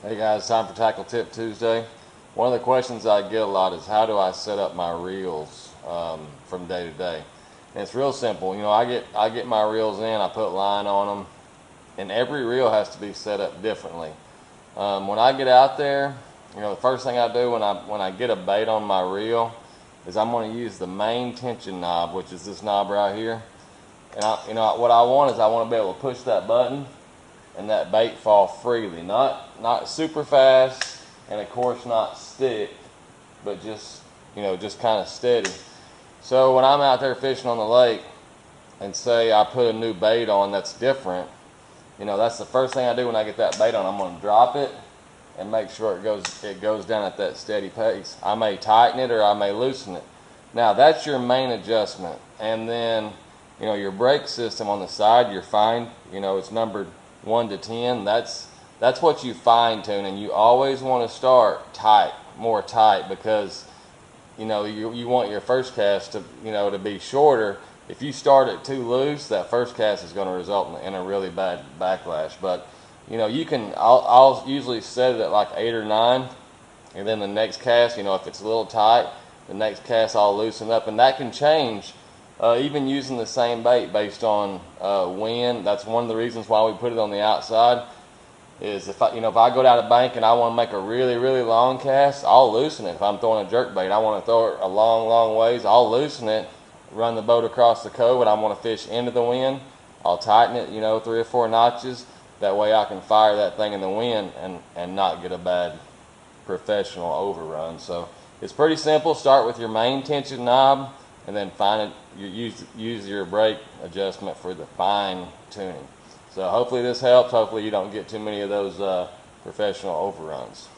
Hey guys, time for Tackle Tip Tuesday. One of the questions I get a lot is how do I set up my reels from day to day? And it's real simple. I get my reels in, I put line on them, and every reel has to be set up differently. When I get out there, the first thing I do when I get a bait on my reel is I'm going to use the main tension knob, which is this knob right here. And what I want is I want to be able to push that button and that bait fall freely, not super fast, and of course not stick, but just kind of steady. So when I'm out there fishing on the lake and say I put a new bait on that's different, that's the first thing I do when I get that bait on. I'm going to drop it and make sure it goes down at that steady pace. I may tighten it or I may loosen it. Now that's your main adjustment, and then your brake system on the side, you're fine. It's numbered 1 to 10. That's what you fine tune, and you always want to start tight, more tight, because you want your first cast to be shorter. If you start it too loose, that first cast is going to result in a really bad backlash. But I'll usually set it at like 8 or 9, and then the next cast, if it's a little tight, the next cast I'll loosen up, and that can change. Even using the same bait based on wind. That's one of the reasons why we put it on the outside. Is if I go down a bank and I want to make a really, really long cast, I'll loosen it. If I'm throwing a jerk bait, I want to throw it a long, long ways, I'll loosen it, run the boat across the cove, and I want to fish into the wind. I'll tighten it, 3 or 4 notches. That way I can fire that thing in the wind and not get a bad professional overrun. So it's pretty simple. Start with your main tension knob, and then use your brake adjustment for the fine tuning. So hopefully this helps. Hopefully you don't get too many of those professional overruns.